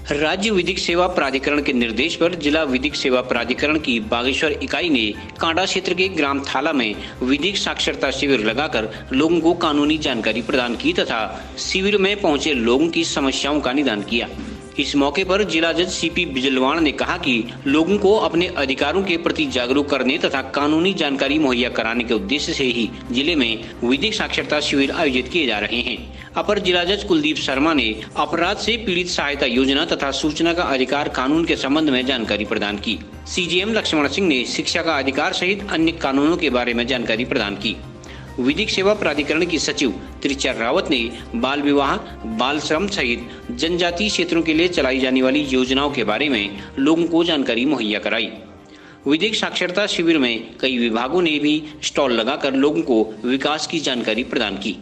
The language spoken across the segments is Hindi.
राज्य विधिक सेवा प्राधिकरण के निर्देश पर जिला विधिक सेवा प्राधिकरण की बागेश्वर इकाई ने कांडा क्षेत्र के ग्राम थाला में विधिक साक्षरता शिविर लगाकर लोगों को कानूनी जानकारी प्रदान की तथा शिविर में पहुंचे लोगों की समस्याओं का निदान किया। इस मौके पर जिला जज सीपी बिजलवाण ने कहा कि लोगों को अपने अधिकारों के प्रति जागरूक करने तथा कानूनी जानकारी मुहैया कराने के उद्देश्य से ही जिले में विधिक साक्षरता शिविर आयोजित किए जा रहे हैं। अपर जिला जज कुलदीप शर्मा ने अपराध से पीड़ित सहायता योजना तथा सूचना का अधिकार कानून के संबंध में जानकारी प्रदान की। सीजीएम लक्ष्मण सिंह ने शिक्षा का अधिकार सहित अन्य कानूनों के बारे में जानकारी प्रदान की। विधिक सेवा प्राधिकरण की सचिव त्रिचा रावत ने बाल विवाह, बाल श्रम सहित जनजातीय क्षेत्रों के लिए चलाई जाने वाली योजनाओं के बारे में लोगों को जानकारी मुहैया कराई। विधिक साक्षरता शिविर में कई विभागों ने भी स्टॉल लगाकर लोगों को विकास की जानकारी प्रदान की।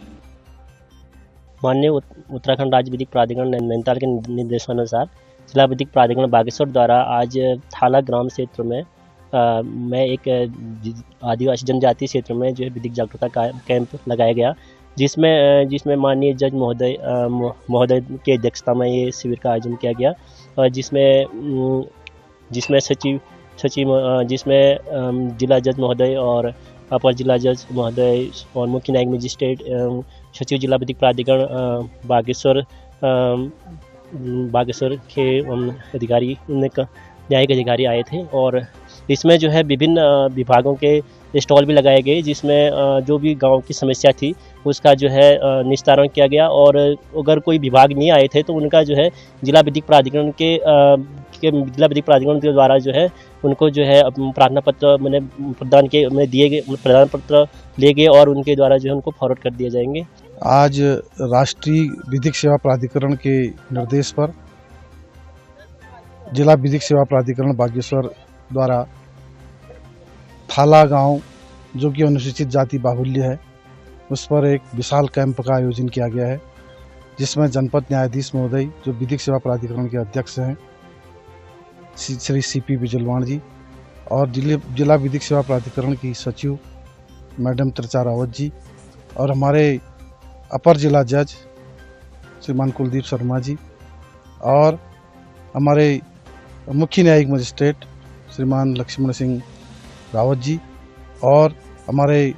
माननीय उत्तराखंड राज्य विधिक प्राधिकरण नैनीताल के निर्देशानुसार जिला विधिक प्राधिकरण बागेश्वर द्वारा आज थाला ग्राम क्षेत्र में एक आदिवासी जनजातीय क्षेत्र में जो है विधिक जागरूकता कैंप लगाया गया, जिसमें माननीय जज महोदय की अध्यक्षता में ये शिविर का आयोजन किया गया और जिसमें जिला जज महोदय और अपर जिला जज महोदय और मुख्य न्यायिक मजिस्ट्रेट सचिव जिला विधिक प्राधिकरण बागेश्वर के अधिकारी न्यायिक अधिकारी आए थे और इसमें जो है विभिन्न विभागों के स्टॉल भी लगाए गए, जिसमें जो भी गांव की समस्या थी उसका जो है निस्तारण किया गया और अगर कोई विभाग नहीं आए थे तो उनका जो है जिला विधिक प्राधिकरण के द्वारा जो है उनको जो है प्रार्थना पत्र मैंने दिए गए, प्रदान पत्र ले गए और उनके द्वारा जो है उनको फॉरवर्ड कर दिए जाएंगे। आज राष्ट्रीय विधिक सेवा प्राधिकरण के निर्देश पर जिला विधिक सेवा प्राधिकरण बागेश्वर द्वारा थाला गांव जो कि अनुसूचित जाति बाहुल्य है उस पर एक विशाल कैंप का आयोजन किया गया है, जिसमें जनपद न्यायाधीश महोदय जो विधिक सेवा प्राधिकरण के अध्यक्ष हैं श्री सीपी बिजलवाण जी और जिला विधिक सेवा प्राधिकरण की सचिव मैडम त्रिचा रावत जी और हमारे अपर जिला जज श्रीमान कुलदीप शर्मा जी और हमारे मुख्य न्यायिक मजिस्ट्रेट श्रीमान लक्ष्मण सिंह रावत जी और हमारे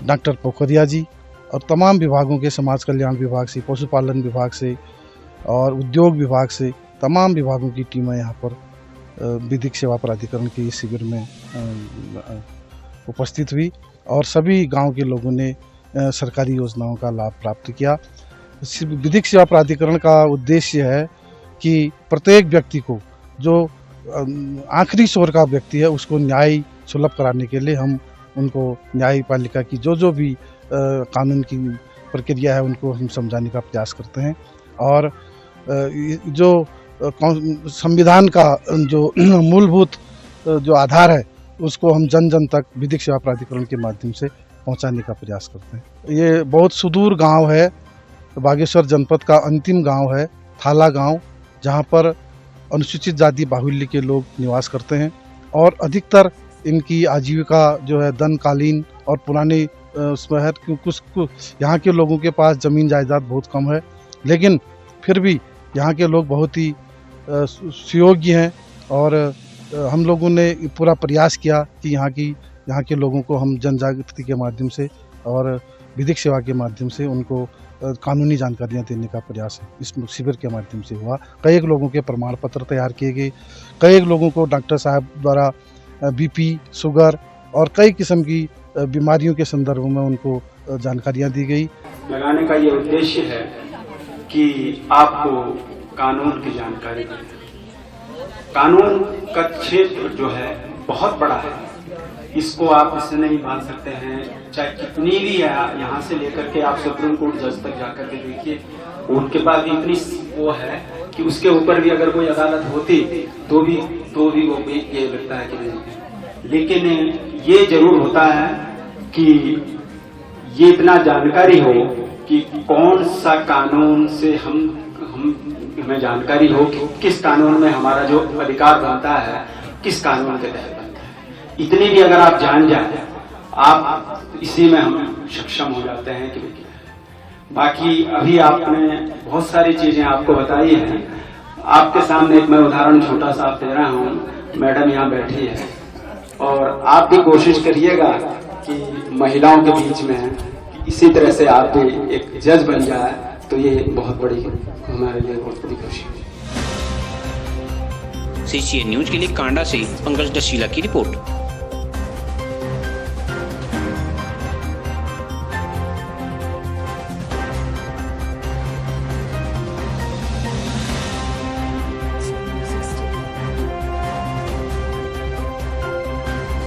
डॉक्टर पोखरिया जी और तमाम विभागों के समाज कल्याण विभाग से, पशुपालन विभाग से और उद्योग विभाग से तमाम विभागों की टीमें यहाँ पर विधिक सेवा प्राधिकरण के इस शिविर में उपस्थित हुई और सभी गांव के लोगों ने सरकारी योजनाओं का लाभ प्राप्त किया। विधिक सेवा प्राधिकरण का उद्देश्य है कि प्रत्येक व्यक्ति को जो आखिरी छोर का व्यक्ति है उसको न्याय सुलभ कराने के लिए हम उनको न्यायपालिका की जो भी कानून की प्रक्रिया है उनको हम समझाने का प्रयास करते हैं और जो संविधान का जो मूलभूत जो आधार है उसको हम जन जन तक विधिक सेवा प्राधिकरण के माध्यम से पहुंचाने का प्रयास करते हैं। ये बहुत सुदूर गांव है, बागेश्वर जनपद का अंतिम गांव है थाला गांव, जहां पर अनुसूचित जाति बाहुल्य के लोग निवास करते हैं और अधिकतर इनकी आजीविका जो है दनकालीन और पुराने उसमें है, क्योंकि यहाँ के लोगों के पास ज़मीन जायदाद बहुत कम है, लेकिन फिर भी यहाँ के लोग बहुत ही सुयोग्य हैं और हम लोगों ने पूरा प्रयास किया कि यहाँ के लोगों को हम जन जागृति के माध्यम से और विधिक सेवा के माध्यम से उनको कानूनी जानकारियाँ देने का प्रयास है इस शिविर के माध्यम से हुआ। कई लोगों के प्रमाण पत्र तैयार किए गए, कई लोगों को डॉक्टर साहब द्वारा बीपी, शुगर और कई किस्म की बीमारियों के संदर्भ में उनको जानकारियाँ दी गई। लगाने का ये उद्देश्य है कि आपको कानून की जानकारी दें। कानून का क्षेत्र जो है बहुत बड़ा है, इसको आप इससे नहीं बांध सकते हैं, चाहे कितनी भी है यहाँ से लेकर के आप सुप्रीम कोर्ट जज तक जाकर के देखिए, उनके पास भी इतनी वो है कि उसके ऊपर भी अगर कोई अदालत होती तो भी वो भी ये लगता है कि नहीं। लेकिन ये जरूर होता है कि ये इतना जानकारी हो कि कौन सा कानून से हमें जानकारी हो कि किस कानून में हमारा जो अधिकार बनता है किस कानून के तहत बनता है। इतनी भी अगर आप जान जाए आप इसी में हम सक्षम हो जाते हैं कि बाकी अभी आपने बहुत सारी चीजें आपको बताई हैं आपके सामने एक मैं उदाहरण छोटा सा दे रहा हूँ। मैडम यहाँ बैठी है और आप भी कोशिश करिएगा कि महिलाओं के बीच में इसी तरह से आप भी एक जज बन जाए, तो ये बहुत बड़ी हमारे लिए बहुत बड़ी खुशी है। CCN न्यूज के लिए कांडा से पंकज डशीला की रिपोर्ट।